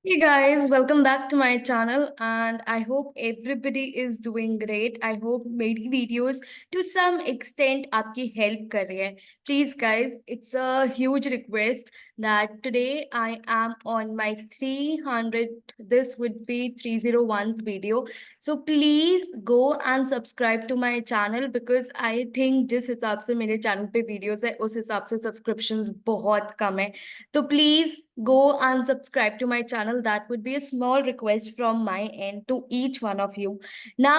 Hey guys, welcome back to my channel and I hope everybody is doing great. I hope मेरी videos to some extent आपकी help कर रही है. Please guys, it's a huge request that today I am on my 300, this would be 301th video. So please go and subscribe to my channel because I think जिस हिसाब से मेरे channel पे videos है उस हिसाब से subscriptions बहुत कम है. तो please go and subscribe to my channel. That would be a small request from my end to each one of you. Now,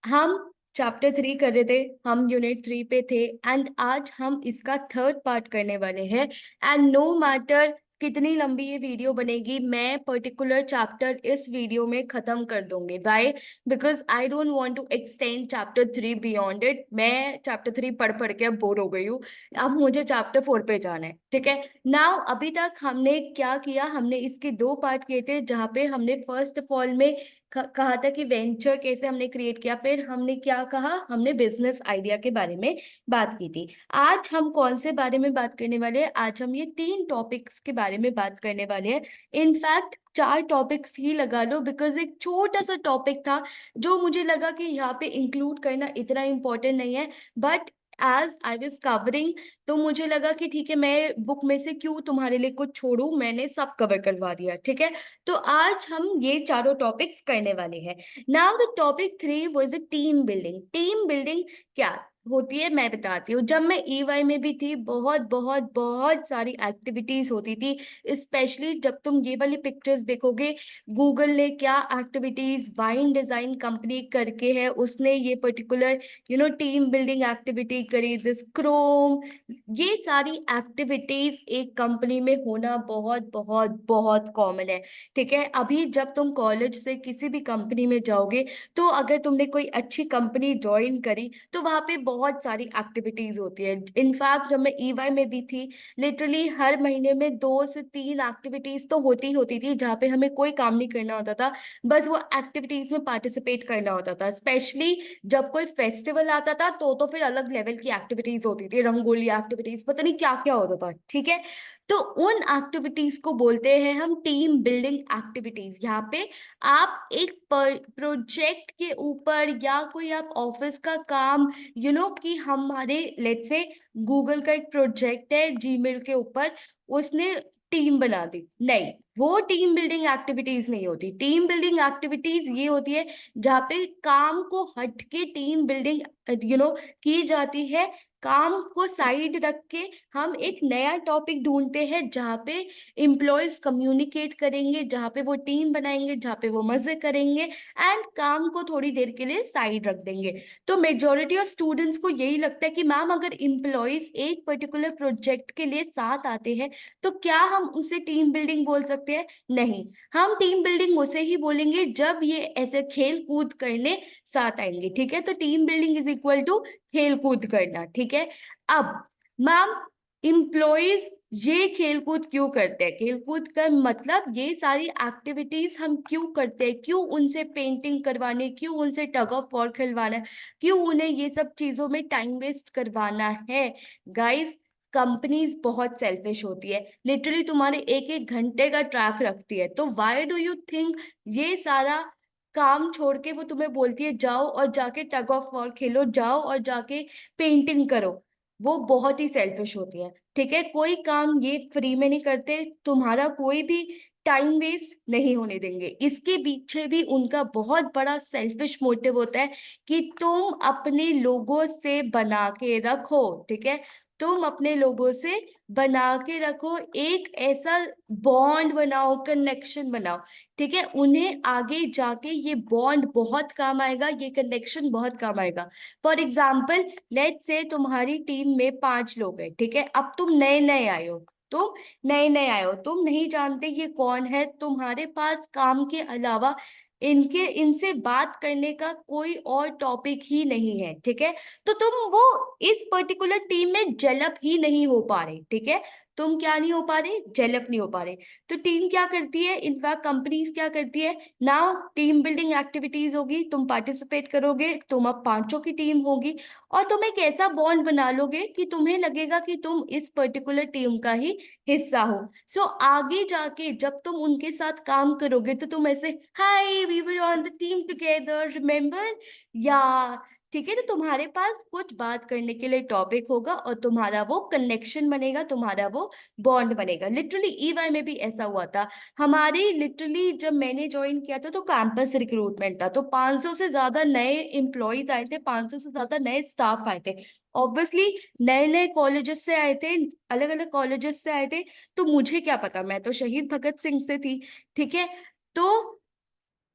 हम चैप्टर 3 कर रहे थे, हम यूनिट 3 पे थे एंड आज हम इसका थर्ड पार्ट करने वाले हैं. एंड नो मैटर कितनी लंबी ये वीडियो बनेगी, मैं पर्टिकुलर चैप्टर इस वीडियो में खत्म कर दूंगी. Why? Because I don't want to extend chapter 3 beyond it. मैं चैप्टर 3 पढ़ पढ़ के अब बोर हो गई हूँ. अब मुझे चैप्टर 4 पे जाना है. ठीक है. नाउ अभी तक हमने क्या किया, हमने इसके दो पार्ट किए थे जहाँ पे हमने फर्स्ट ऑफ ऑल में कहा था कि वेंचर कैसे हमने क्रिएट किया. फिर हमने क्या कहा, हमने बिजनेस आइडिया के बारे में बात की थी. आज हम कौन से बारे में बात करने वाले हैं? आज हम ये 3 टॉपिक्स के बारे में बात करने वाले हैं. इनफैक्ट 4 टॉपिक्स ही लगा लो बिकॉज एक छोटा सा टॉपिक था जो मुझे लगा कि यहाँ पे इंक्लूड करना इतना इम्पोर्टेंट नहीं है. But as I was covering तो मुझे लगा कि ठीक है, मैं बुक में से क्यों तुम्हारे लिए कुछ छोड़ू, मैंने सब कवर करवा दिया. ठीक है. तो आज हम ये चारों टॉपिक्स करने वाले हैं. Now the topic 3 was a team building. Team building क्या होती है मैं बताती हूँ. जब मैं ईवाई में भी थी, बहुत बहुत बहुत सारी एक्टिविटीज होती थी. स्पेशली जब तुम ये वाली पिक्चर्स देखोगे, गूगल ने क्या एक्टिविटीज वाइन डिजाइन कंपनी करके है, उसने ये पर्टिकुलर टीम बिल्डिंग एक्टिविटी करी. दिस क्रोम, ये सारी एक्टिविटीज एक कंपनी में होना बहुत बहुत बहुत कॉमन है. ठीक है. अभी जब तुम कॉलेज से किसी भी कंपनी में जाओगे तो अगर तुमने कोई अच्छी कंपनी ज्वाइन करी तो वहां पे बहुत सारी एक्टिविटीज होती है. इनफैक्ट जब मैं ईवाई में भी थी, लिटरली हर महीने में 2 से 3 एक्टिविटीज तो होती ही होती थी जहाँ पे हमें कोई काम नहीं करना होता था, बस वो एक्टिविटीज में पार्टिसिपेट करना होता था. स्पेशली जब कोई फेस्टिवल आता था तो फिर अलग लेवल की एक्टिविटीज होती थी, रंगोली एक्टिविटीज, पता नहीं क्या क्या होता था. ठीक है. तो उन एक्टिविटीज को बोलते हैं हम टीम बिल्डिंग एक्टिविटीज. यहाँ पे आप एक प्रोजेक्ट के ऊपर या कोई आप ऑफिस का काम कि हमारे लेट्स से गूगल का एक प्रोजेक्ट है जीमेल के ऊपर, उसने टीम बना दी. नहीं, वो टीम बिल्डिंग एक्टिविटीज नहीं होती. टीम बिल्डिंग एक्टिविटीज ये होती है जहाँ पे काम को हट के टीम बिल्डिंग की जाती है. काम को साइड रख के हम एक नया टॉपिक ढूंढते हैं जहाँ पे एम्प्लॉयज कम्युनिकेट करेंगे, जहाँ पे वो टीम बनाएंगे, जहाँ पे वो मजे करेंगे एंड काम को थोड़ी देर के लिए साइड रख देंगे. तो मेजोरिटी ऑफ स्टूडेंट्स को यही लगता है कि मैम अगर एम्प्लॉयज एक पर्टिकुलर प्रोजेक्ट के लिए साथ आते हैं तो क्या हम उसे टीम बिल्डिंग बोल सकते हैं? नहीं. हम टीम बिल्डिंग उसे ही बोलेंगे जब ये ऐसे खेल कूद करने साथ आएंगे. ठीक है. तो team building is equal to खेल कूद करना. ठीक है. अब मैम, इम्प्लॉयज ये खेल कूद क्यों करते हैं? खेल कूद का मतलब ये सारी एक्टिविटीज हम क्यों करते हैं? क्यों उनसे पेंटिंग करवाने, क्यों उनसे टग ऑफ वॉर खिलवाना है, क्यों उन्हें ये सब चीजों में टाइम वेस्ट करवाना है? गाइस, कंपनीज बहुत सेल्फिश होती है. लिटरली तुम्हारे एक एक घंटे का ट्रैक रखती है. तो व्हाई डू यू थिंक ये सारा काम छोड़ के वो तुम्हें बोलती है जाओ और जाके टग ऑफ वॉर खेलो, जाओ और जाके पेंटिंग करो? वो बहुत ही सेल्फिश होती है. ठीक है. कोई काम ये फ्री में नहीं करते, तुम्हारा कोई भी टाइम वेस्ट नहीं होने देंगे. इसके पीछे भी उनका बहुत बड़ा सेल्फिश मोटिव होता है कि तुम अपने लोगों से बना के रखो. ठीक है. तुम अपने लोगों से बना के रखो, एक ऐसा बॉन्ड बनाओ, कनेक्शन बनाओ. ठीक है. उन्हें आगे जाके ये बॉन्ड बहुत काम आएगा, ये कनेक्शन बहुत काम आएगा. फॉर एग्जाम्पल, लेट्स से तुम्हारी टीम में 5 लोग हैं. ठीक है. अब तुम नए नए आए हो, तुम नए नए आए हो, तुम नहीं जानते ये कौन है, तुम्हारे पास काम के अलावा इनसे बात करने का कोई और टॉपिक ही नहीं है. ठीक है. तो तुम वो इस पर्टिकुलर टीम में डेवलप ही नहीं हो पा रहे. ठीक है. तुम क्या नहीं हो पा रहे, डेवलप नहीं हो पा रहे। तो टीम क्या करती है, इनफैक्ट कंपनीज क्या करती है ना, टीम बिल्डिंग एक्टिविटीज होगी, तुम पार्टिसिपेट करोगे, तुम अब पांचों की टीम होगी, और तुम एक ऐसा बॉन्ड बना लोगे कि तुम्हें लगेगा कि तुम इस पर्टिकुलर टीम का ही हिस्सा हो। सो आगे जाके जब तुम उनके साथ काम करोगे तो तुम ऐसे, hi we were on the team together remember, या ठीक है, तो तुम्हारे पास कुछ बात करने के लिए टॉपिक होगा और तुम्हारा वो कनेक्शन बनेगा, तुम्हारा वो बॉन्ड बनेगा। लिटरली ईवाई में भी ऐसा हुआ था हमारे, लिटरली जब मैंने ज्वाइन किया था तो कैंपस रिक्रूटमेंट था, तो 500 से ज्यादा नए एम्प्लॉयज आए थे, 500 से ज्यादा नए स्टाफ आए थे। ऑब्वियसली नए नए कॉलेजेस से आए थे, अलग अलग कॉलेजेस से आए थे। तो मुझे क्या पता, मैं तो शहीद भगत सिंह से थी, ठीक है। तो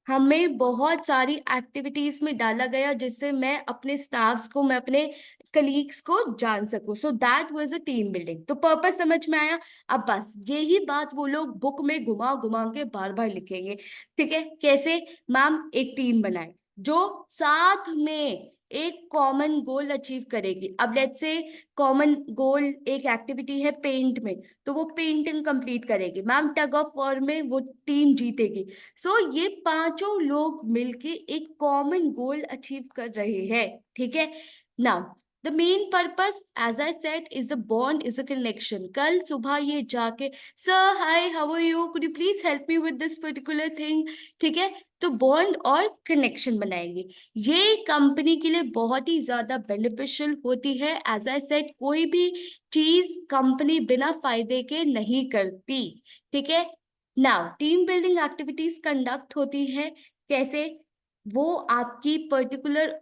हमें बहुत सारी एक्टिविटीज में डाला गया जिससे मैं अपने स्टाफ्स को, मैं अपने कलीग्स को जान सकूं। So that was a team building. तो पर्पस समझ में आया। अब बस यही बात वो लोग बुक में घुमा घुमा के बार बार लिखेंगे, ठीक है। कैसे, मैम एक टीम बनाए जो साथ में एक कॉमन गोल अचीव करेगी। अब लेट्स से कॉमन गोल एक एक्टिविटी है पेंट में, तो वो पेंटिंग कंप्लीट करेगी मैम, टग ऑफ वॉर में वो टीम जीतेगी। सो ये पांचों लोग मिलके एक कॉमन गोल अचीव कर रहे हैं, ठीक है। Now the main purpose as I said is a bond, is a connection. कल सुबह ये जाके, sir hi how are you, could you please help me with this particular thing, ठीक है। तो बॉन्ड और कनेक्शन बनाएंगे। ये कंपनी के लिए बहुत ही ज्यादा बेनिफिशियल होती है। एज आई सेड कोई भी चीज कंपनी बिना फायदे के नहीं करती, ठीक है। Now team building activities conduct होती है कैसे, वो आपकी पर्टिकुलर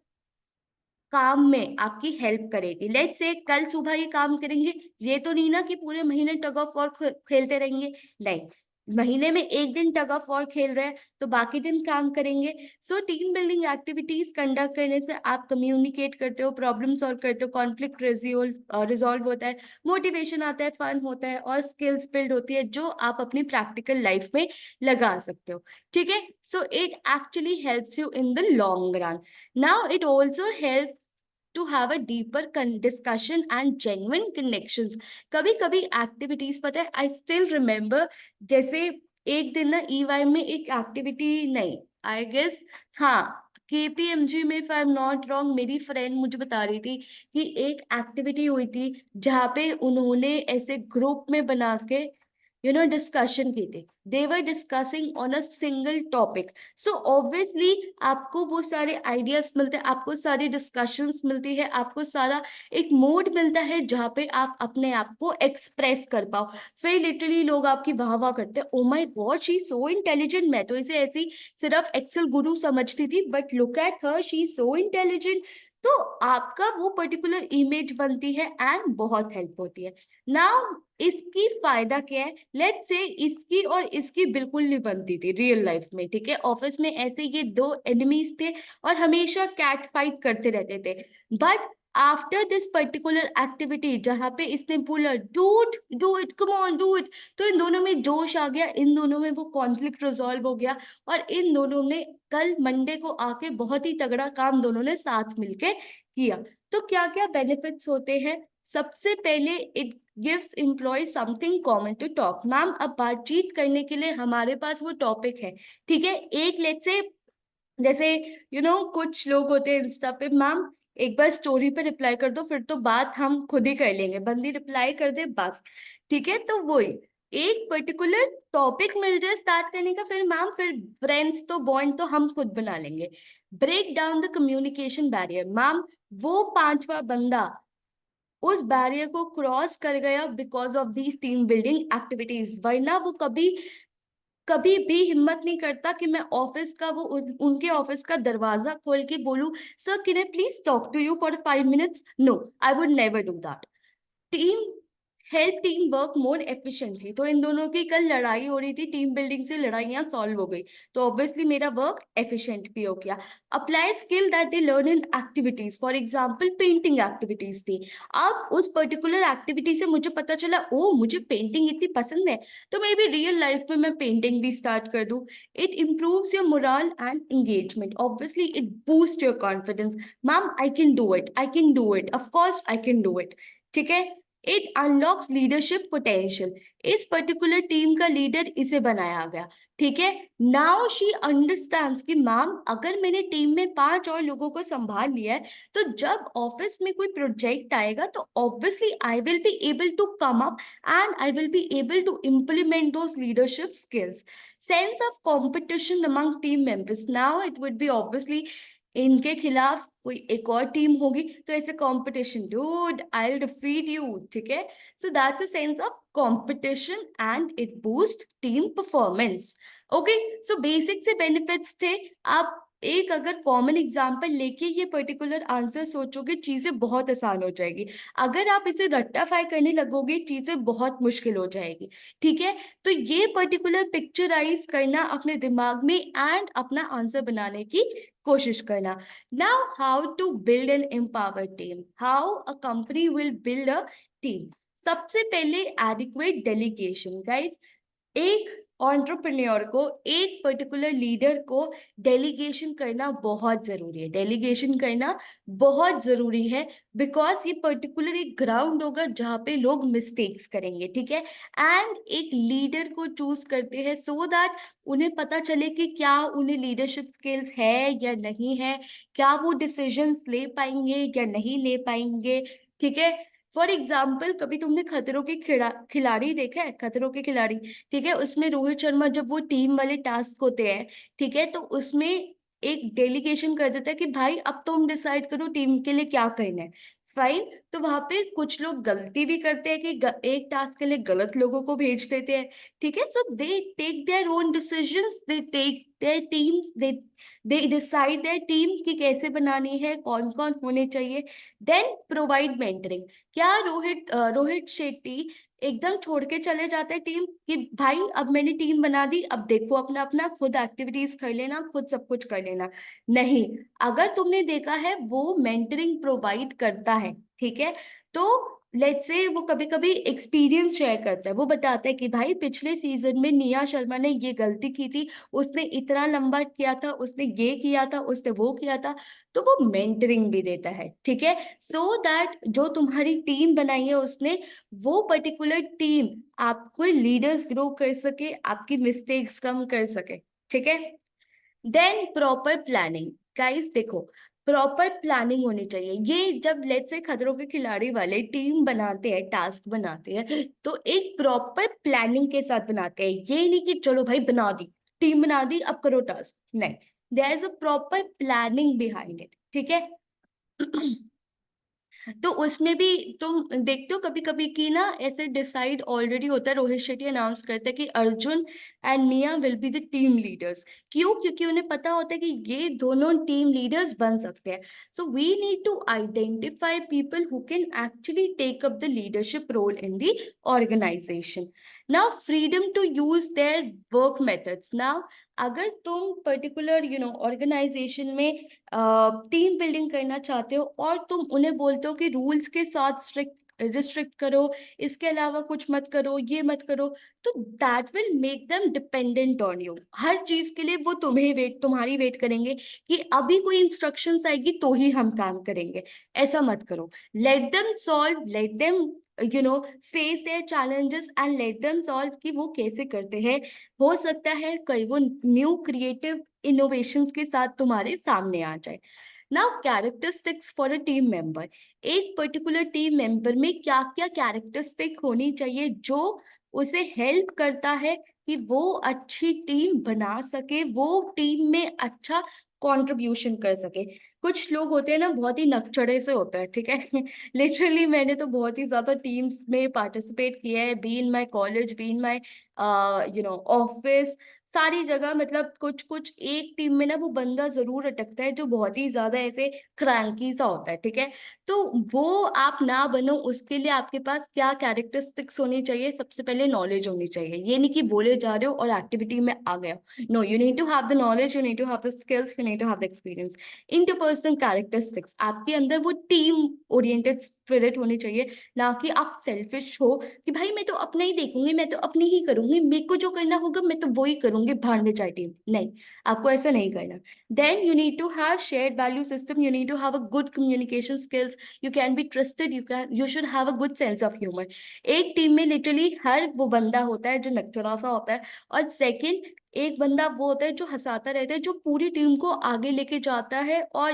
काम में आपकी हेल्प करेगी। लेट्स से कल सुबह ये काम करेंगे, ये तो नहीं ना कि पूरे महीने टग ऑफ वॉर खेलते रहेंगे, नहीं। महीने में एक दिन टग ऑफ वॉर खेल रहे हैं तो बाकी दिन काम करेंगे। So team building activities conduct करने से आप कम्युनिकेट करते हो, प्रॉब्लम सॉल्व करते हो, कॉन्फ्लिक्ट रिजॉल्व होता है, मोटिवेशन आता है, फन होता है, और स्किल्स बिल्ड होती है जो आप अपनी प्रैक्टिकल लाइफ में लगा सकते हो, ठीक है। So it actually helps you in the long run. Now it also helps to have a deeper discussion and genuine connections. कभी कभी एक्टिविटीज, पता है, आई स्टिल रिमेम्बर, जैसे एक दिन ना ईवाई में एक एक्टिविटी, नहीं आई गेस, हाँ केपीएमजी में, if I am not wrong, मेरी फ्रेंड मुझे बता रही थी कि एक एक्टिविटी हुई थी जहाँ पे उन्होंने ऐसे ग्रुप में बना के डिस्कशन की थी। They were discussing on a single topic. So obviously आपको वो सारे आइडियाज मिलते हैं, आपको सारी डिस्कशंस मिलती है, आपको सारा एक मोड मिलता है जहाँ पे आप अपने आप को एक्सप्रेस कर पाओ। फिर लिटरली लोग आपकी वाह वाह करते हैं, oh my God she so intelligent. मैं तो इसे ऐसी सिर्फ एक्सेल गुरु समझती थी, but look at her, she so intelligent. तो आपका वो पर्टिकुलर इमेज बनती है एंड बहुत हेल्प होती है। नाउ इसकी फायदा क्या है, लेट्स से इसकी और इसकी बिल्कुल नहीं बनती थी रियल लाइफ में, ठीक है। ऑफिस में ऐसे ये दो एनिमीज थे और हमेशा कैट फाइट करते रहते थे। But after this particular activity जहाँ पे इसने बोला dude do it, come on do it, तो इन दोनों में जोश आ गया, इन दोनों में वो कॉन्फ्लिक्ट रिजॉल्व हो गया, और इन दोनों ने कल मंडे को आके बहुत ही तगड़ा काम दोनों ने साथ मिलके किया। तो क्या क्या बेनिफिट्स होते हैं, सबसे पहले it gives employ something common to talk. Ma'am अब बातचीत करने के लिए हमारे पास वो टॉपिक है, ठीक है। एक लेट से, जैसे कुछ लोग होते हैं इंस्टा पे, मैम एक बार स्टोरी पे रिप्लाई कर दो, फिर तो बात हम खुद ही कर लेंगे, बंदी रिप्लाई कर दे बस, ठीक है। तो वही एक पर्टिकुलर टॉपिक मिल जाए स्टार्ट करने का, फिर मैम फिर फ्रेंड्स तो बॉन्ड तो हम खुद बना लेंगे। Break down the communication barrier. Ma'am वो पांचवा बंदा उस बैरियर को क्रॉस कर गया because of these team building activities, वरना वो कभी कभी भी हिम्मत नहीं करता कि मैं ऑफिस का वो उनके ऑफिस का दरवाजा खोल के बोलूं, sir can I please talk to you for 5 minutes, no I would never do that. Team help team work more efficiently. तो इन दोनों की कल लड़ाई हो रही थी, टीम बिल्डिंग से लड़ाइयां सॉल्व हो गई, तो ऑब्वियसली मेरा वर्क एफिशिएंट भी हो गया। Apply skill that they learn in activities, for example painting activities थी। अब उस पर्टिकुलर एक्टिविटी से मुझे पता चला, ओ मुझे पेंटिंग इतनी पसंद है, तो मे बी रियल लाइफ में मैं पेंटिंग भी स्टार्ट कर दूं। It improves your moral and engagement, obviously it boost your confidence. Ma'am I can do it, I can do it, of course I can do it, ठीक है। It unlocks leadership potential. इस particular team का leader इसे बनाया गया, ठीक है। Now she understands कि मैम अगर मैंने टीम में 5 और लोगों को संभाल लिया है, तो जब ऑफिस में कोई प्रोजेक्ट आएगा तो obviously I will be able to come up and I will be able to implement those leadership skills. Sense of competition among team members. Now it would be obviously इनके खिलाफ कोई एक और team होगी तो ऐसे competition, dude I will defeat you, ठीक है। So that's a sense of competition and it boost team performance. Okay, so basic से बेनिफिट्स थे। आप एक अगर कॉमन एग्जांपल लेके ये पर्टिकुलर आंसर सोचोगे, चीजें बहुत आसान हो जाएगी। अगर आप इसे रट्टाफाई करने लगोगे, चीजें बहुत मुश्किल हो जाएगी, ठीक है। तो ये पर्टिकुलर पिक्चराइज करना अपने दिमाग में एंड अपना आंसर बनाने की कोशिश करना। Now how to build an empower team, how a company will build a team. सबसे पहले एडिक्वेट डेलीगेशन। गाइस, एक एंटरप्रेन्योर को, एक पर्टिकुलर लीडर को डेलीगेशन करना बहुत जरूरी है, डेलीगेशन करना बहुत जरूरी है। बिकॉज ये पर्टिकुलर एक ग्राउंड होगा जहाँ पे लोग मिस्टेक्स करेंगे, ठीक है। एंड एक लीडर को चूज करते हैं सो दैट उन्हें पता चले कि क्या उन्हें लीडरशिप स्किल्स है या नहीं है, क्या वो डिसीजंस ले पाएंगे या नहीं ले पाएंगे, ठीक है। फॉर एग्जाम्पल, कभी तुमने खतरों के खिलाड़ी देखा है, खतरों के खिलाड़ी, ठीक है। उसमें रोहित शर्मा, जब वो टीम वाले टास्क होते हैं, ठीक है, तो उसमें एक डेलीगेशन कर देता है कि भाई अब तुम डिसाइड करो टीम के लिए क्या करना है। फाइन, तो वहां पे कुछ लोग गलती भी करते हैं कि एक टास्क के लिए गलत लोगों को भेज देते हैं, ठीक है। So they take their own decisions, they take their teams, they decide their team कि कैसे बनानी है, कौन कौन होने चाहिए। Then provide mentoring. क्या रोहित शेट्टी एकदम छोड़ के चले जाते हैं टीम कि भाई अब मैंने टीम बना दी, अब देखो अपना अपना खुद एक्टिविटीज कर लेना, खुद सब कुछ कर लेना? नहीं। अगर तुमने देखा है, वो मेंटरिंग प्रोवाइड करता है, ठीक है। तो लेट्स से वो कभी कभी एक्सपीरियंस शेयर करता है, वो बताता है कि भाई पिछले सीजन में निया शर्मा ने ये गलती की थी, उसने इतना लंबा किया था, उसने ये किया था, उसने वो किया था। तो वो मेंटरिंग भी देता है, ठीक है। सो दैट जो तुम्हारी टीम बनाई है उसने, वो पर्टिकुलर टीम आपको लीडर्स ग्रो कर सके, आपकी मिस्टेक्स कम कर सके, ठीक है। Then proper planning. गाइस देखो, प्रॉपर प्लानिंग होनी चाहिए। ये जब लेट्स से खतरों के खिलाड़ी वाले टीम बनाते हैं, टास्क बनाते हैं, तो एक प्रॉपर प्लानिंग के साथ बनाते हैं। ये नहीं कि चलो भाई बना दी, टीम बना दी, अब करो टास्क, नहीं। There is a proper planning behind it, ठीक है। तो उसमें भी तुम देखते हो कभी कभी कि ना ऐसे डिसाइड ऑलरेडी होता है, रोहित शेट्टी अनाउंस करते हैं कि अर्जुन एंड निया will be the team leaders. क्यों? क्योंकि उन्हें पता होता है कि ये दोनों टीम लीडर्स बन सकते हैं। So we need to identify people who can actually take up the leadership role in the organization. Now freedom to use their work methods. Now अगर तुम पर्टिकुलर ऑर्गेनाइजेशन में टीम बिल्डिंग करना चाहते हो और तुम उन्हें बोलते हो कि रूल्स के साथ स्ट्रिक्ट रिस्ट्रिक्ट करो, इसके अलावा कुछ मत करो, ये मत करो, तो that will make them dependent on you. हर चीज के लिए वो तुम्हारी वेट करेंगे कि अभी कोई इंस्ट्रक्शंस आएगी तो ही हम काम करेंगे। ऐसा मत करो। Let them solve, let them face their challenges and let them solve कि वो कैसे करते हैं। हो सकता है कई वो न्यू क्रिएटिव इनोवेशंस के साथ तुम्हारे सामने आ जाए। Now characteristics for a team member. एक पर्टिकुलर टीम मेंबर में क्या क्या कैरेक्टरिस्टिक होनी चाहिए जो उसे हेल्प करता है कि वो अच्छी टीम बना सके, वो टीम में अच्छा कंट्रीब्यूशन कर सके। कुछ लोग होते हैं ना, बहुत ही नकचड़े से होता है, ठीक है। लिटरली मैंने तो बहुत ही ज्यादा टीम्स में पार्टिसिपेट किया है, be in my college, be in my office, सारी जगह। मतलब कुछ कुछ एक टीम में ना वो बंदा जरूर अटकता है जो बहुत ही ज्यादा ऐसे क्रैंकी सा होता है, ठीक है। तो वो आप ना बनो, उसके लिए आपके पास क्या कैरेक्टरिस्टिक्स होनी चाहिए? सबसे पहले नॉलेज होनी चाहिए। ये नहीं कि बोले जा रहे हो और एक्टिविटी में आ गए हो। No, you need to have the knowledge, you need to have the skills, you need to have the experience. Interpersonal characteristics, आपके अंदर वो टीम ओरिएंटेड स्पिरिट होनी चाहिए, ना कि आप सेल्फिश हो कि भाई मैं तो अपना ही देखूंगी, मैं तो अपनी ही करूंगी, मेरे को जो करना होगा मैं तो वो ही करूंगी। होंगे भाड़ में जाए टीम, नहीं, आपको ऐसा नहीं करना। Then you need to have shared value system, you need to have a good communication skills, you can be trusted, you should have a good sense of humour. एक टीम में लिटरली हर वो बंदा होता है जो नखरा सा होता है, और सेकंड एक बंदा वो होता है जो हंसाता रहता है, जो पूरी टीम को आगे लेके जाता है, और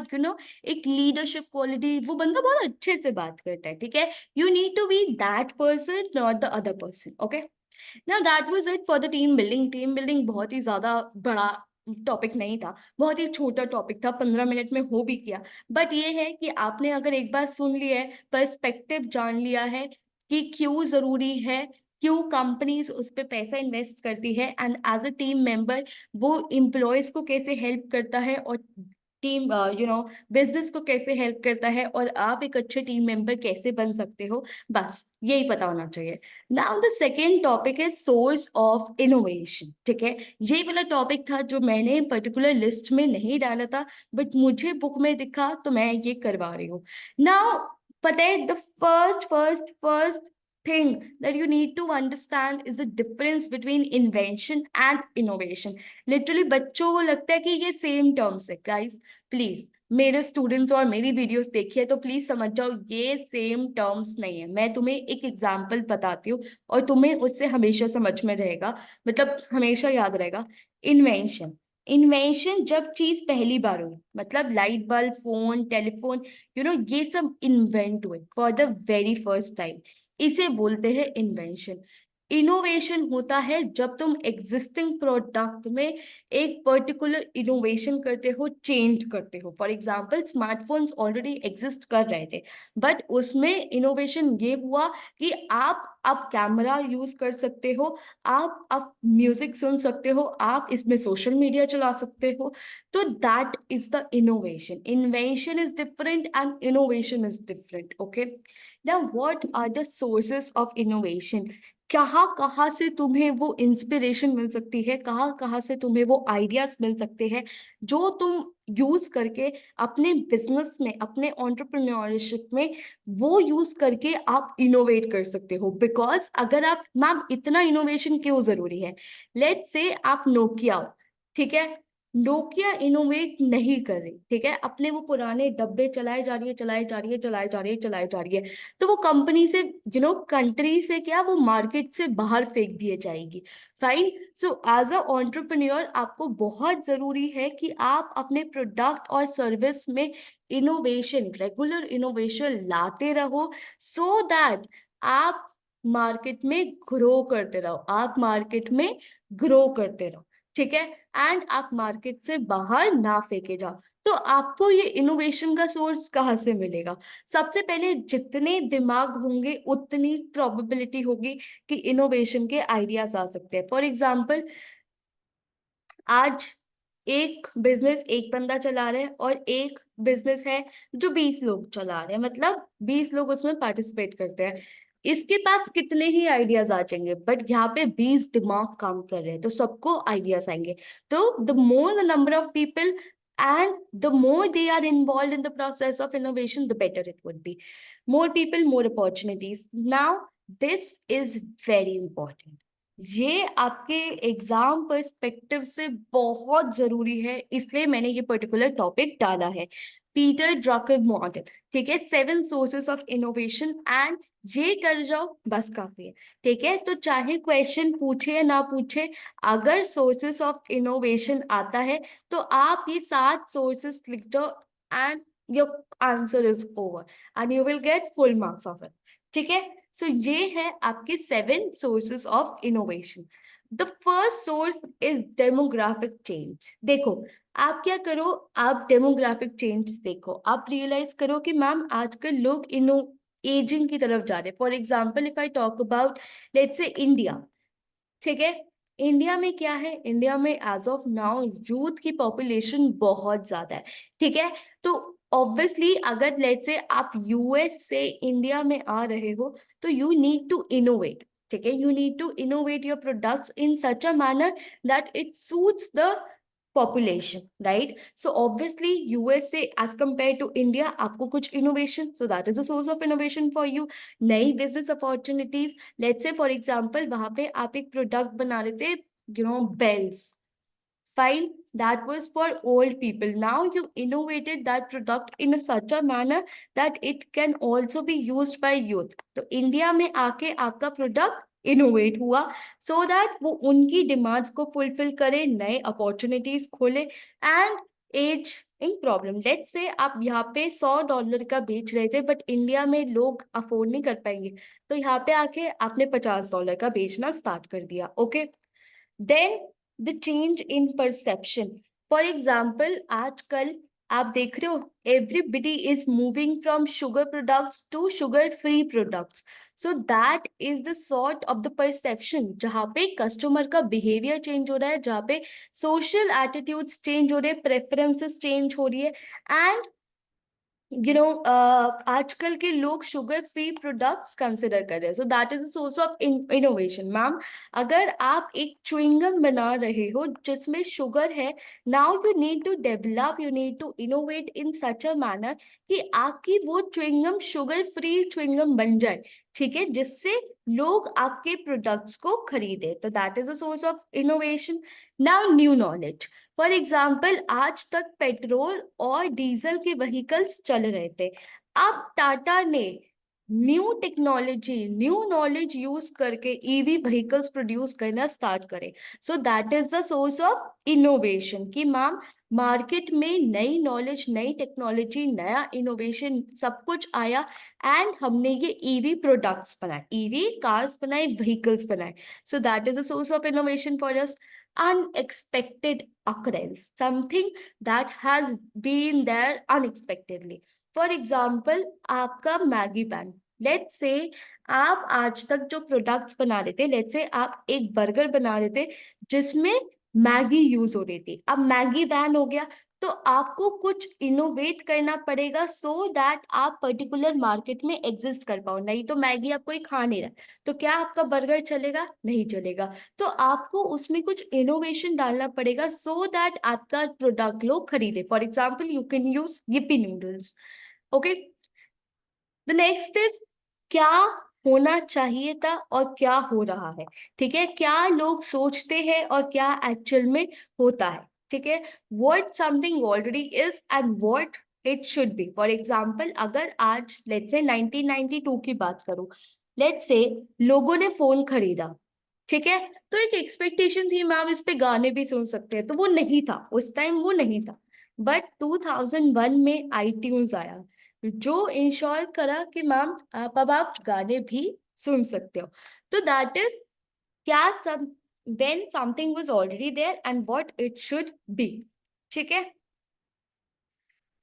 एक लीडरशिप क्वालिटी, वो बंदा बहुत अच्छे से बात करता है, ठीक है। You need to be that person, not the other person, okay. Now that was it for the team building. Team building बहुत ही ज्यादा बड़ा टॉपिक नहीं था, बहुत ही छोटा टॉपिक था, 15 मिनट में हो भी किया। बट ये है कि आपने अगर एक बार सुन लिया है, पर्सपेक्टिव जान लिया है कि क्यों जरूरी है, क्यों कंपनीज उस पर पैसा इन्वेस्ट करती है, and as a team member वो एम्प्लॉयज को कैसे हेल्प करता है, और टीम बिजनेस को कैसे हेल्प करता है, और आप एक अच्छे टीम मेंबर कैसे बन सकते हो, बस यही पता होना चाहिए। नाउ द सेकेंड टॉपिक है सोर्स ऑफ इनोवेशन, ठीक है। ये वाला टॉपिक था जो मैंने पर्टिकुलर लिस्ट में नहीं डाला था, बट मुझे बुक में दिखा तो मैं ये करवा रही हूँ। नाउ पता है, the first thing that you need to understand is the difference between invention and innovation. Literally बच्चों को लगता है कि ये सेम टर्म्स है, गाइस प्लीज मेरे स्टूडेंट्स और मेरी वीडियोस देखिए तो प्लीज समझ जाओ ये सेम टर्म्स नहीं है। मैं तुम्हें एक एग्जांपल बताती हूँ और तुम्हें उससे हमेशा समझ में रहेगा, मतलब हमेशा याद रहेगा। इन्वेंशन, इन्वेंशन जब चीज पहली बार हुई, मतलब लाइट बल्ब, फोन, टेलीफोन, ये सब इन्वेंट हुए for the very first time, इसे बोलते हैं इन्वेंशन। इनोवेशन होता है जब तुम एग्जिस्टिंग प्रोडक्ट में एक पर्टिकुलर इनोवेशन करते हो, चेंज करते हो। For example smartphones already exist कर रहे थे, बट उसमें इनोवेशन ये हुआ कि आप अब कैमरा यूज कर सकते हो, आप अब म्यूजिक सुन सकते हो, आप इसमें सोशल मीडिया चला सकते हो। तो that is the innovation. Invention is different and innovation is different, okay. Now what are the sources of innovation? कहाँ कहाँ से तुम्हें वो इंस्पिरेशन मिल सकती है, कहाँ कहाँ से तुम्हें वो आइडियाज मिल सकते हैं जो तुम यूज करके अपने बिजनेस में, अपने एंटरप्रेन्योरशिप में वो यूज करके आप इनोवेट कर सकते हो। बिकॉज अगर आप, मैम इतना इनोवेशन क्यों जरूरी है? लेट्स से आप नोकिया हो, ठीक है, नोकिया इनोवेट नहीं कर रही, ठीक है, अपने वो पुराने डब्बे चलाए जा रही है, चलाए जा रही है, चलाए जा रही है, चलाए जा रही है, तो वो कंपनी से, कंट्री से क्या, वो मार्केट से बाहर फेंक दिए जाएगी। Fine. So as a entrepreneur आपको बहुत जरूरी है कि आप अपने प्रोडक्ट और सर्विस में इनोवेशन, रेगुलर इनोवेशन लाते रहो, सो दैट आप मार्केट में ग्रो करते रहो, आप मार्केट में ग्रो करते रहो, ठीक है, एंड आप मार्केट से बाहर ना फेंके जाओ। तो आपको ये इनोवेशन का सोर्स कहाँ से मिलेगा? सबसे पहले जितने दिमाग होंगे उतनी प्रोबेबिलिटी होगी कि इनोवेशन के आइडियाज आ सकते हैं। फॉर एग्जाम्पल आज एक बिजनेस एक बंदा चला रहा है और एक बिजनेस है जो 20 लोग चला रहे हैं, मतलब 20 लोग उसमें पार्टिसिपेट करते हैं। इसके पास कितने ही आइडियाज आ जाएंगे, बट यहाँ पे 20 दिमाग काम कर रहे हैं तो सबको आइडियाज आएंगे। तो the more the number of people and the more they are involved in the process of innovation, the better it would be. More people, more opportunities. Now this is very important. ये आपके exam perspective से बहुत जरूरी है, इसलिए मैंने ये particular topic डाला है। पीटर ड्रकर मॉडल, ठीक है, 7 सोर्सेस ऑफ इनोवेशन, एंड ये कर जाओ बस काफी है, ठीक है। तो चाहे क्वेश्चन पूछे या ना पूछे, अगर सोर्सेस ऑफ इनोवेशन आता है तो आप ये 7 सोर्सेस लिख जाओ, and your answer is over and you will get full marks of it, ठीक है। सो ये है आपके 7 sources of innovation. The first source is demographic change. देखो, आप क्या करो, आप डेमोग्राफिक चेंज देखो, आप रियलाइज करो कि मैम आजकल लोग इनो एजिंग की तरफ जा रहे हैं। For example if I talk about let's say India, ठीक है, इंडिया में क्या है, इंडिया में एज ऑफ नाउ यूथ की पॉपुलेशन बहुत ज्यादा है, ठीक है। तो ऑब्वियसली अगर लेट्स से आप यूएस से इंडिया में आ रहे हो तो यू नीड टू इनोवेट, ठीक है, you need to innovate your products in such a manner that it suits the population, right? So obviously USA as compared to India, आपको कुछ innovation, so that is a source of innovation for you. नई business opportunities, let's say for example वहां पे आप एक product बना रहे थे bells. Fine, that was for old people. Now you innovated that product in a such a manner that it can also be used by youth. तो India में आके आपका प्रोडक्ट इनोवेट हुआ सो दैट वो उनकी डिमांड्स को fulfil करे, नए अपॉर्चुनिटीज खोले and as in problem. Let's say आप यहाँ पे $100 का बेच रहे थे बट इंडिया में लोग अफोर्ड नहीं कर पाएंगे, तो यहाँ पे आके आपने $50 का बेचना स्टार्ट कर दिया। Okay, then the change in perception. For example आजकल आप देख रहे हो everybody is moving from sugar products to sugar free products. So that is the sort of the perception जहाँ पे कस्टमर का बिहेवियर चेंज हो रहा है, जहाँ पे सोशल एटीट्यूड्स चेंज हो रहे हैं, प्रेफरेंसेस चेंज हो रही है एंड आजकल के लोग शुगर फ्री प्रोडक्ट्स कंसिडर कर रहे हैं। सो that is a source of innovation. Ma'am, अगर आप एक च्युइंगम बना रहे हो जिसमें शुगर है, now you need to develop, you need to innovate in such a manner कि आपकी वो च्युइंगम शुगर फ्री च्युइंगम बन जाए, ठीक है, जिससे लोग आपके प्रोडक्ट्स को खरीदे। तो that is a source of innovation. Now new knowledge. For example आज तक पेट्रोल और डीजल के व्हीकल्स चल रहे थे, अब टाटा ने new technology, new knowledge use करके ईवी व्हीकल्स प्रोड्यूस करना स्टार्ट करे। सो that is the source of innovation कि मैम मार्केट में नई नॉलेज, नई टेक्नोलॉजी, नया इनोवेशन सब कुछ आया एंड हमने ये ईवी प्रोडक्ट्स बनाए, ईवी कार्स बनाए, व्हीकल्स बनाए। सो that is the source of innovation for us. Unexpected occurrence, something that has been there unexpectedly. For example, आपका मैगी पैन, लेट्स से आप आज तक जो प्रोडक्ट्स बना रहे थे, लेट्स से आप एक बर्गर बना रहे थे जिसमें मैगी यूज हो रही थी, अब मैगी बैन हो गया, तो आपको कुछ इनोवेट करना पड़ेगा सो दैट आप पर्टिकुलर मार्केट में एग्जिस्ट कर पाओ। नहीं तो मैगी आप कोई खा नहीं रहा, तो क्या आपका बर्गर चलेगा? नहीं चलेगा। तो आपको उसमें कुछ इनोवेशन डालना पड़ेगा सो दैट आपका प्रोडक्ट लोग खरीदे। For example you can use yippee noodles. Okay, the next is क्या होना चाहिए था और क्या हो रहा है, ठीक है, क्या लोग सोचते हैं और क्या एक्चुअल में होता है, ठीक है, what something already is and what it should B. For example अगर आज लेट्स से 1992 की बात करूं, लेट्स से लोगों ने फोन खरीदा, ठीक है, तो एक एक्सपेक्टेशन थी मैम इस पे गाने भी सुन सकते हैं, तो वो नहीं था उस टाइम, वो नहीं था। बट 2001 में iTunes आया जो इंश्योर करा कि मैम आप गाने भी सुन सकते हो। तो दैट इज क्या सब when something was already there and what it should be, ठीक है।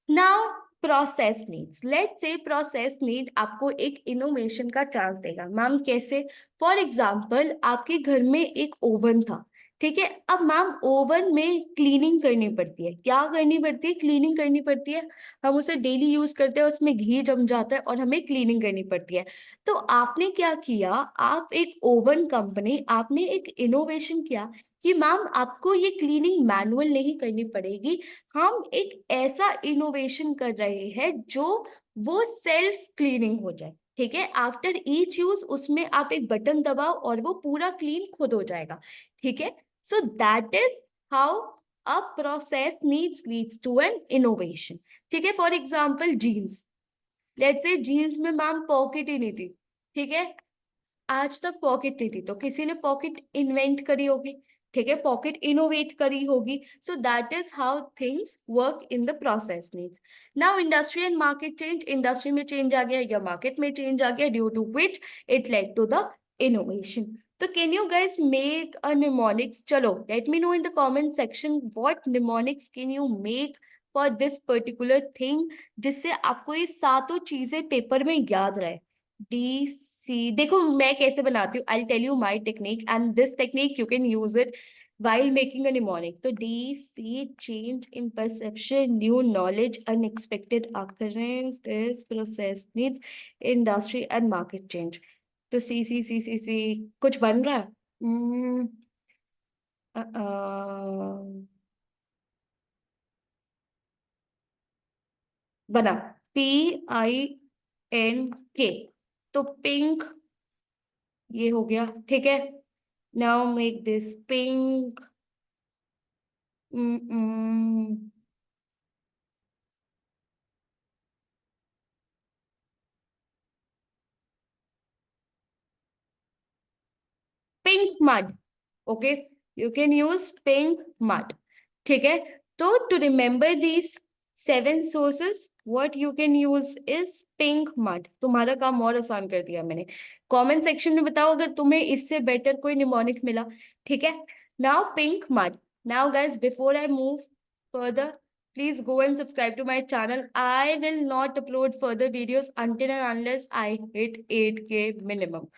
Now process needs, let's say process need आपको एक इनोवेशन का चांस देगा। मैम कैसे? फॉर एग्जाम्पल आपके घर में एक ओवन था, ठीक है, अब मैम ओवन में क्लीनिंग करनी पड़ती है, क्या करनी पड़ती है? क्लीनिंग करनी पड़ती है, हम उसे डेली यूज करते हैं, उसमें घी जम जाता है और हमें क्लीनिंग करनी पड़ती है। तो आपने क्या किया, आप एक ओवन कंपनी, आपने एक इनोवेशन किया कि मैम आपको ये क्लीनिंग मैनुअल नहीं करनी पड़ेगी, हम एक ऐसा इनोवेशन कर रहे हैं जो वो सेल्फ क्लीनिंग हो जाए, ठीक है, आफ्टर ईच यूज उसमें आप एक बटन दबाओ और वो पूरा क्लीन खुद हो जाएगा, ठीक है। So that is how a process needs leads to an innovation, ठीक है। For example jeans, let's say jeans में मैम पॉकेट ही नहीं थी, ठीक है, आज तक पॉकेट नहीं थी, तो किसी ने पॉकेट इन्वेंट करी होगी, ठीक है, पॉकेट इनोवेट करी होगी। So that is how things work in the process need. Now industry and market change, industry में चेंज आ गया या मार्केट में चेंज आ गया, due to which it led to the innovation. तो can you guys make a mnemonics? चलो let me know in the comment section what mnemonics can you make for this particular thing, जिससे आपको ये सातों चीजें paper में याद रहे। डी सी, देखो मैं कैसे बनाती हूँ, I tell you my technique and this technique you can use it while making a mnemonic. तो D C, change in perception, new knowledge, unexpected occurrence, this process needs industry and market change. तो सी कुछ बन रहा है? Hmm, बना, PINK, तो pink ये हो गया, ठीक है। Now make this pink. Mm-mm. Pink mud. Okay, you can use pink mud. ठीक है, तो to remember these 7 sources, what you can use is pink mud. तुम्हारा काम और आसान कर दिया मैंने. कमेंट सेक्शन में बताओ अगर तुम्हें इससे बेटर कोई निमोनिक मिला. ठीक है, now pink mud. Now guys, before I move further, please go and subscribe to my channel. I will not upload further videos until and unless I hit 8K minimum.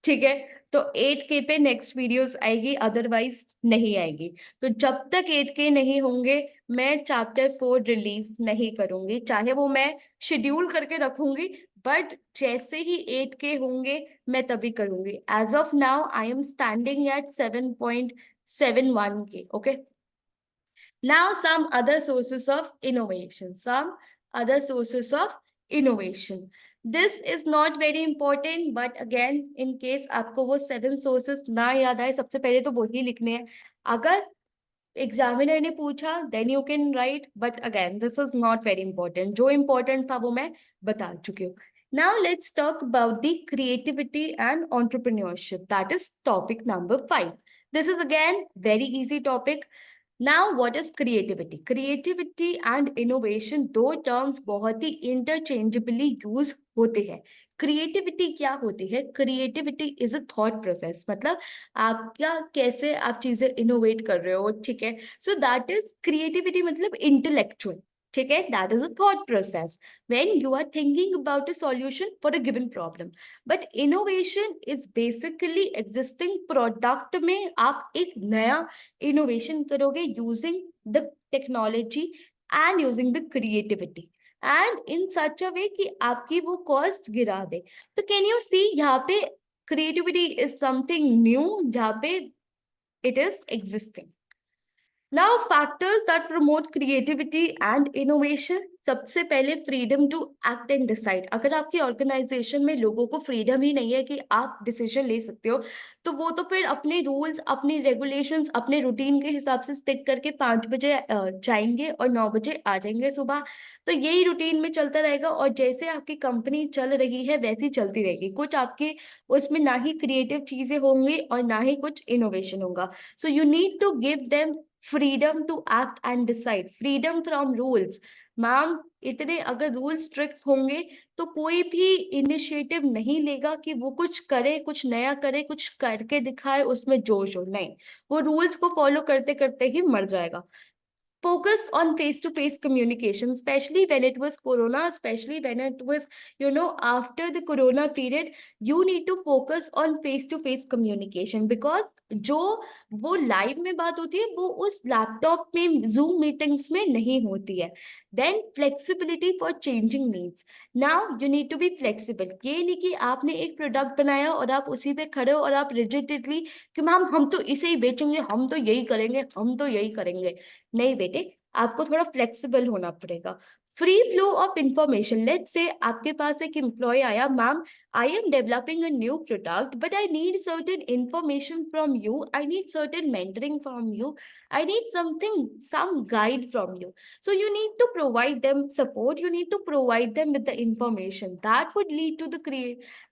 ठीक है, तो 8K पे next videos आएगी, otherwise नहीं आएगी. तो जब तक 8K नहीं होंगे मैं चैप्टर 4 रिलीज नहीं करूंगी, चाहे वो मैं शेड्यूल करके रखूंगी, बट जैसे ही 8K होंगे मैं तभी करूंगी. As of now I am standing at 7.71K. Okay, now some other sources of innovation. Some other sources of innovation. This is not very important, but again, in case आपको वो 7 sources ना याद आए, सबसे पहले तो वही लिखने हैं. अगर एग्जामिनर ने पूछा then you can write, but again this is not very important. जो इंपॉर्टेंट था वो मैं बता चुकी हूँ. Now let's talk about the creativity and entrepreneurship, that is topic number 5. This is again very easy topic. Now what is creativity? Creativity and innovation दो terms बहुत ही इंटरचेंजेबली यूज होते हैं. क्रिएटिविटी क्या होती है? Creativity is a thought process, मतलब आप क्या कैसे आप चीजें इनोवेट कर रहे हो. ठीक है, सो दैट इज क्रिएटिविटी, मतलब इंटेलेक्चुअल. ठीक है, that is a thought process when you are thinking about a solution for a given problem. But innovation is basically existing product में आप एक नया इनोवेशन करोगे using the technology and using the creativity and in such a way कि आपकी वो cost गिरा दे. तो कैन यू सी यहाँ पे क्रिएटिविटी इज समथिंग न्यू जहाँ पे it is existing. Now factors that promote creativity and innovation. सबसे पहले freedom to act and decide. अगर आपकी ऑर्गेनाइजेशन में लोगों को फ्रीडम ही नहीं है कि आप डिसीजन ले सकते हो, तो वो तो फिर अपने रूल्स, अपनी रेगुलेशंस, अपने रूटीन के हिसाब से स्टिक करके 5 बजे जाएंगे और 9 बजे आ जाएंगे सुबह. तो यही रूटीन में चलता रहेगा और जैसे आपकी कंपनी चल रही है वैसी चलती रहेगी. कुछ आपके उसमें ना ही क्रिएटिव चीजें होंगी और ना ही कुछ इनोवेशन होगा. So you need to give them freedom to act and decide. Freedom from rules. Ma'am, इतने अगर रूल स्ट्रिक्ट होंगे तो कोई भी इनिशिएटिव नहीं लेगा कि वो कुछ करे, कुछ नया करे, कुछ करके दिखाए, उसमें जोश हो. नहीं, वो रूल्स को फॉलो करते करते ही मर जाएगा. Focus on face-to-face communication, especially when it was corona, especially when it was, after the corona period. You need to focus on face-to-face communication because जो वो लाइव में बात होती है वो उस लैपटॉप में जूम मीटिंग्स में नहीं होती है. Then flexibility for changing needs. Now you need to be flexible. ये नहीं कि आपने एक प्रोडक्ट बनाया और आप उसी पे खड़े हो और आप रिजिडिटली कि मैम हम तो इसे ही बेचेंगे, हम तो यही करेंगे, हम तो यही करेंगे. नहीं बेटे, आपको थोड़ा फ्लेक्सिबल होना पड़ेगा. Free flow of information. Let's say आपके पास एक एम्प्लॉय आया, ma'am I am developing a new product but I need certain information from you, I need certain mentoring from you, I need something, some guide from you. So you need to provide them support, you need to provide them with the information that would lead to the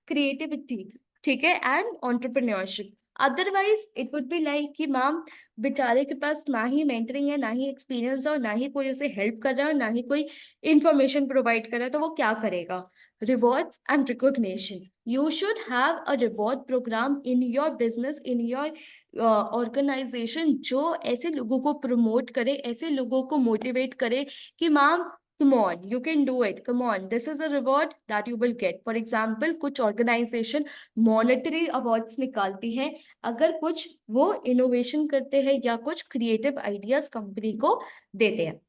creativity. ठीक है, and entrepreneurship. Otherwise it would be like कि ma'am बेचारे के पास ना ही mentoring है, ना ही experience है और ना ही कोई उसे हेल्प कर रहा है और ना ही कोई इंफॉर्मेशन प्रोवाइड कर रहा है, तो वो क्या करेगा. Rewards and recognition. You should have a reward programme in your business, in your organisation, जो ऐसे लोगों को प्रमोट करे, ऐसे लोगों को मोटिवेट करे कि ma'am come on, you can do it, come on, this is a reward that you will get. For example, कुछ organization monetary awards निकालती हैं अगर कुछ वो इनोवेशन करते हैं या कुछ क्रिएटिव आइडियाज कंपनी को देते हैं.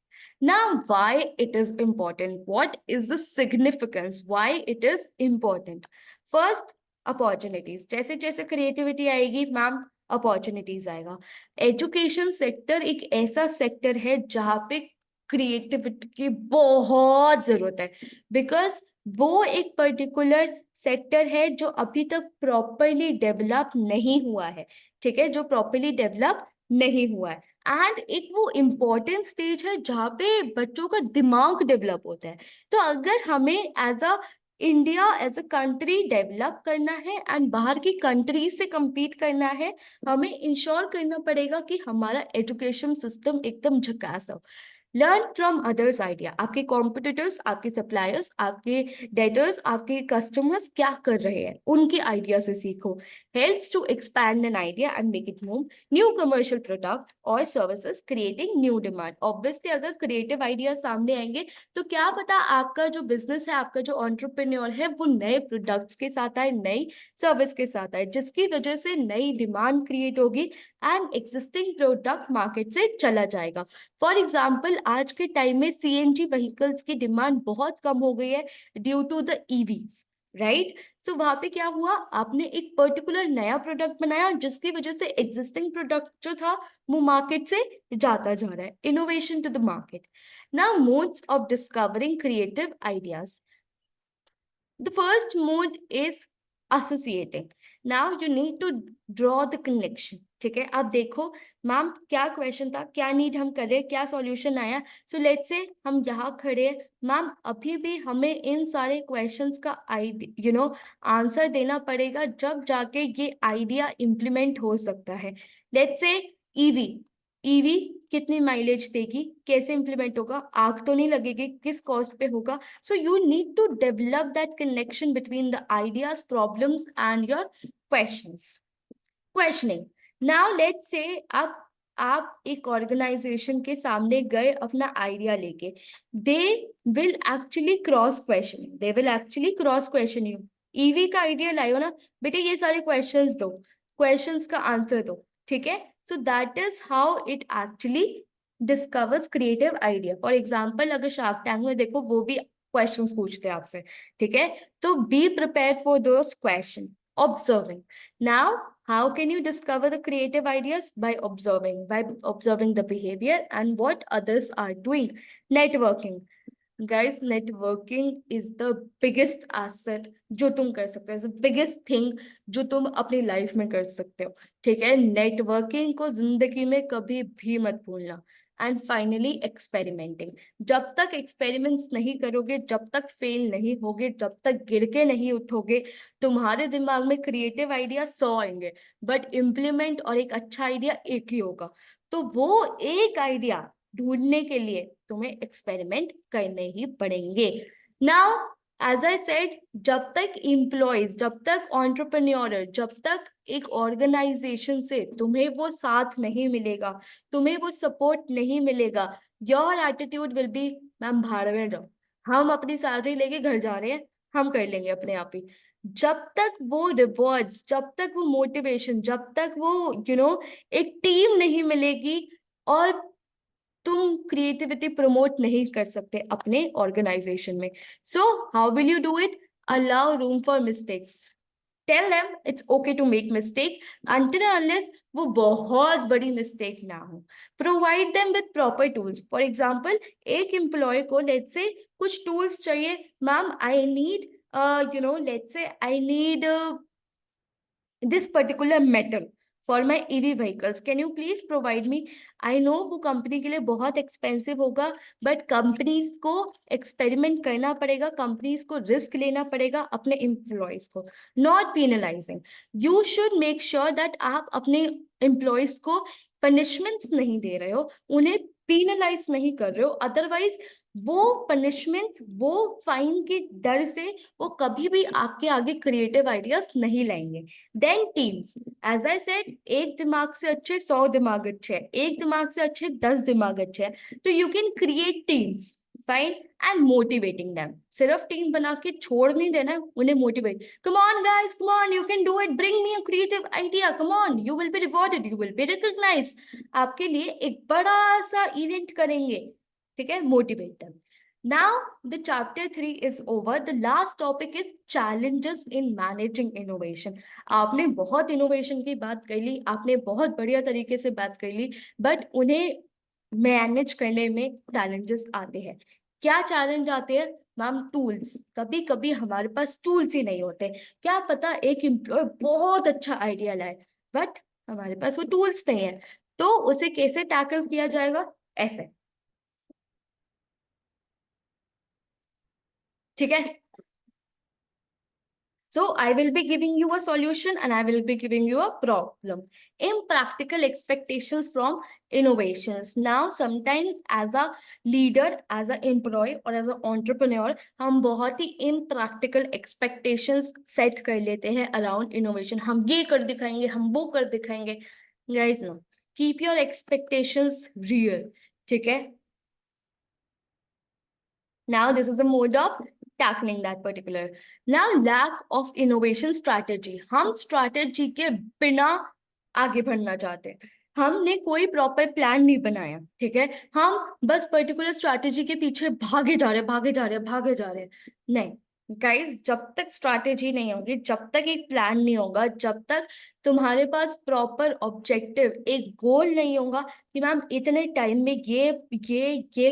Now, why it is important? What is the significance? Why it is important? First, opportunities. जैसे जैसे क्रिएटिविटी आएगी मैम, अपॉर्चुनिटीज आएगा. एजुकेशन सेक्टर एक ऐसा सेक्टर है जहाँ पे क्रिएटिविटी की बहुत जरूरत है, बिकॉज वो एक पर्टिकुलर सेक्टर है जो अभी तक प्रॉपरली डेवलप नहीं हुआ है. ठीक है, जो प्रॉपरली डेवलप नहीं हुआ है। एंड एक वो इम्पोर्टेंट स्टेज है जहाँ पे बच्चों का दिमाग डेवलप होता है। तो अगर हमें as a India as a country develop करना है एंड बाहर की कंट्रीज से compete करना है, हमें इंश्योर करना पड़ेगा कि हमारा एजुकेशन सिस्टम एकदम झकास हो। लर्न फ्रॉम अदर्स आइडिया, आपके कॉम्पिटिटर्स, आपके सप्लायर्स, आपके डेटर्स, आपके कस्टमर्स क्या कर रहे हैं, उनके आइडिया से सीखो। Helps to expand an idea and make it move, new commercial product और services, creating new demand. Obviously अगर क्रिएटिव आइडिया सामने आएंगे तो क्या पता आपका जो बिजनेस है, आपका जो एंटरप्रेन्योर है, वो नए प्रोडक्ट्स के साथ आए, नई सर्विस के साथ आए, जिसकी वजह से नई डिमांड क्रिएट होगी एंड एग्जिस्टिंग प्रोडक्ट मार्केट से चला जाएगा। फॉर एग्जाम्पल आज के टाइम में सीएनजी व्हीकल्स की डिमांड बहुत कम हो गई है due to the EVs, right. So वहां पे क्या हुआ, आपने एक पर्टिकुलर नया प्रोडक्ट बनाया जिसकी वजह से एग्जिस्टिंग प्रोडक्ट जो था वो मार्केट से जाता जा रहा है। Innovation to the market. Now modes of discovering creative ideas. The first mode is associating. Now you need to draw the connection. ठीक है, अब देखो मैम क्या क्वेश्चन था, क्या नीड हम कर रहे हैं, क्या सॉल्यूशन आया। सो लेट्स से हम यहाँ खड़े हैं मैम, अभी भी हमें इन सारे क्वेश्चंस का आंसर देना पड़ेगा, जब जाके ये आइडिया इम्प्लीमेंट हो सकता है। लेट्स से ईवी, ईवी कितनी माइलेज देगी, कैसे इंप्लीमेंट होगा, आग तो नहीं लगेगी, किस कॉस्ट पे होगा। So you need to develop that connection between the ideas, problems, and your questions. Questioning. Now let's say आप एक ऑर्गेनाइजेशन के सामने गए अपना आइडिया लेके, they will actually cross question, they will actually cross question you. EV का idea लाओ ना बेटे, ये सारे क्वेश्चंस दो, क्वेश्चंस का आंसर दो, ठीक है। So that is how it actually discovers creative idea. For example अगर शार्क टैंक में देखो, वो भी क्वेश्चंस पूछते हैं आपसे, ठीक है। तो be prepare for those question. Observing. Now, how can you discover the creative ideas? By observing the behavior and what others are doing. Networking. Guys, networking is the biggest asset जो तुम कर सकते हो, बिगेस्ट थिंग जो तुम अपनी life में कर सकते हो, ठीक है। नेटवर्किंग को जिंदगी में कभी भी मत भूलना। And finally experimenting. जब तक एक्सपेरिमेंट्स नहीं करोगे, जब तक फेल नहीं होगे, जब तक गिर के नहीं उठोगे, तुम्हारे दिमाग में क्रिएटिव आइडिया 100 आएंगे बट इम्प्लीमेंट और एक अच्छा आइडिया एक ही होगा। तो वो एक आइडिया ढूंढने के लिए तुम्हें एक्सपेरिमेंट करने ही पड़ेंगे। नाउ एज आई सेड, जब तक इम्प्लॉयज, जब तक एंटरप्रेन्योर, जब तक एक ऑर्गेनाइजेशन से तुम्हें वो साथ नहीं मिलेगा, तुम्हें वो सपोर्ट नहीं मिलेगा, your attitude will be ma'am भाड़ में जाओ, हम अपनी सैलरी लेके घर जा रहे हैं, हम कर लेंगे अपने आप ही। जब तक वो रिवॉर्ड्स, जब तक वो मोटिवेशन, जब तक वो एक टीम नहीं मिलेगी, और तुम क्रिएटिविटी प्रमोट नहीं कर सकते अपने ऑर्गेनाइजेशन में। So how will you do it? Allow room for mistakes. Tell them it's okay to make mistake until and unless वो बहुत बड़ी मिस्टेक ना हो। Provide them with proper tools. For example एक एम्प्लॉय को लेट्स से कुछ tools चाहिए, ma'am I need let's say I need this particular metal for my EV vehicles, can you please provide me? I know वो company के लिए बहुत expensive होगा, but companies को एक्सपेरिमेंट करना पड़ेगा, कंपनीज को रिस्क लेना पड़ेगा अपने एम्प्लॉयज को। Not penalising, you should make sure that आप अपने एम्प्लॉयज को पनिशमेंट्स नहीं दे रहे हो, उन्हें पीनलाइज नहीं कर रहे हो, अदरवाइज वो पनिशमेंट्स, वो फाइन के डर से वो कभी भी आपके आगे क्रिएटिव आइडियाज नहीं लाएंगे। Then teams, as I said, एक दिमाग से अच्छे 100 दिमाग अच्छे हैं, एक दिमाग से अच्छे 10 दिमाग अच्छे हैं। तो you can create teams, fine, and motivating them. सिर्फ टीम बना के छोड़ नहीं देना, उन्हें motivate, come on guys, come on, you can do it, bring me a creative idea, come on, you will be rewarded, you will be recognised. आपके लिए एक बड़ा सा इवेंट करेंगे, ठीक है। Motivate them. Now the chapter 3 is over. The last topic is challenges in managing innovation. आपने बहुत इनोवेशन की बात कर ली, आपने बहुत बढ़िया तरीके से बात कर ली, बट उन्हें मैनेज करने में चैलेंजेस आते हैं। क्या चैलेंज आते हैं मैम? टूल्स। कभी कभी हमारे पास टूल्स ही नहीं होते। क्या पता एक एम्प्लॉय बहुत अच्छा आइडिया लाए, बट हमारे पास वो टूल्स नहीं है, तो उसे कैसे टैकल किया जाएगा? ऐसे, ठीक है। So I will be giving you a solution and I will be giving you a problem. Impractical expectations from innovations. Now, sometimes as a leader, as an employee or as an entrepreneur, हम बहुत ही impractical expectations set कर लेते हैं around innovation. हम ये कर दिखाएंगे, हम वो कर दिखाएंगे. Guys, no. Keep your expectations real. ठीक है? Now, this is the mode of tackling that particular. Now, lack of innovation strategy. हम strategy के बिना आगे बढ़ना चाहते हैं। हमने कोई प्रॉपर प्लान नहीं बनाया, ठीक है। हम बस पर्टिकुलर स्ट्रैटेजी के पीछे भागे जा रहे हैं, भागे जा रहे हैं, भागे जा रहे हैं। नहीं गाइस, जब तक स्ट्रैटेजी नहीं होगी, जब तक एक प्लान नहीं होगा, जब तक तुम्हारे पास प्रॉपर ऑब्जेक्टिव, एक गोल नहीं होगा कि मैम इतने टाइम में ये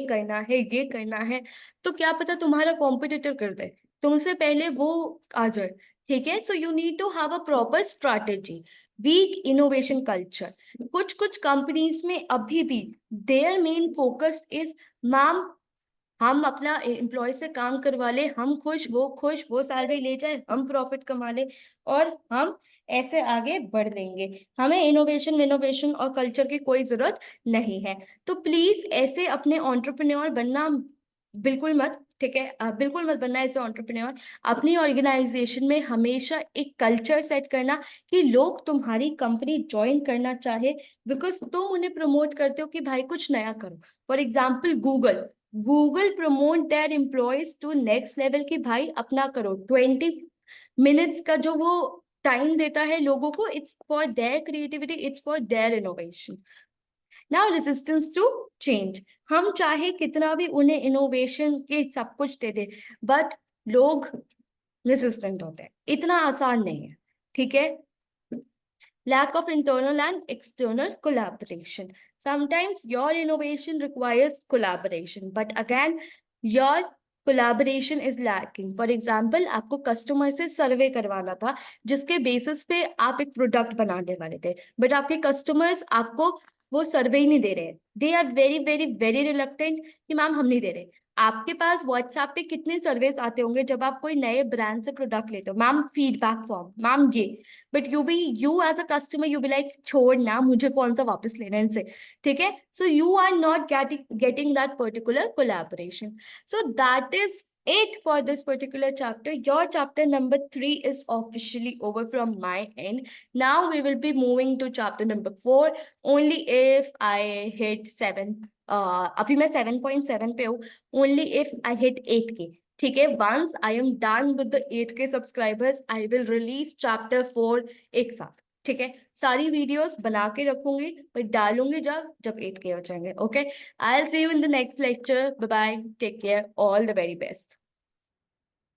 करना है, ये करना है, तो क्या पता तुम्हारा कॉम्पिटिटर कर दे, तुमसे पहले वो आ जाए, ठीक है। So you need to have a proper strategy. Weak innovation culture, कुछ कुछ कंपनीज में अभी भी their main focus is, ma'am हम अपना एम्प्लॉय से काम करवा ले, हम खुश, वो सैलरी ले जाए, हम प्रॉफिट कमा ले, और हम ऐसे आगे बढ़ देंगे। हमें इनोवेशन विनोवेशन और कल्चर की कोई जरूरत नहीं है। तो प्लीज ऐसे अपने एंटरप्रेन्योर बनना बिल्कुल मत, ठीक है। बिल्कुल मत बनना ऐसे एंटरप्रेन्योर। अपनी ऑर्गेनाइजेशन में हमेशा एक कल्चर सेट करना कि लोग तुम्हारी कंपनी ज्वाइन करना चाहे, बिकॉज तुम उन्हें प्रमोट करते हो कि भाई कुछ नया करो। For example Google promote their employees to next level की भाई अपना करो। 20 मिनट्स का जो वो टाइम देता है लोगों को, it's for their creativity, it's for their innovation. Now resistance to change, हम चाहे कितना भी उन्हें इनोवेशन के सब कुछ दे दे, बट लोग रेजिस्टेंट होते हैं, इतना आसान नहीं है, ठीक है। Lack of internal and external collaboration. Sometimes your innovation requires collaboration, but again, your collaboration is lacking. For example, आपको कस्टमर से सर्वे करवाना था, जिसके बेसिस पे आप एक प्रोडक्ट बनाने वाले थे, बट आपके कस्टमर्स आपको वो सर्वे ही नहीं दे रहे। They are very very very reluctant कि मैम हम नहीं दे रहे। आपके पास व्हाट्सएप पे कितने सर्वेस आते होंगे जब आप कोई नए ब्रांड से प्रोडक्ट लेते हो, मैम फीडबैक फॉर्म, मैम ये, but you as a customer you be like छोड़ ना, मुझे कौन सा वापस लेना है इनसे, ठीक है। So you are not getting that particular collaboration. So that is it for this particular chapter. Your chapter number 3 is officially over from my end. Now we will be moving to chapter number 4 only if I hit 7. अभी मैं 7.7 पे हूँ। only if I hit 8K, ठीक है। Once I am done with the 8K subscribers, I will release chapter 4 एक साथ, ठीक है। सारी वीडियोस बना के रखूंगी, पर डालूंगी जब 8K हो जाएंगे। Okay, I will see you in the next lecture. Bye bye, take care, all the very best.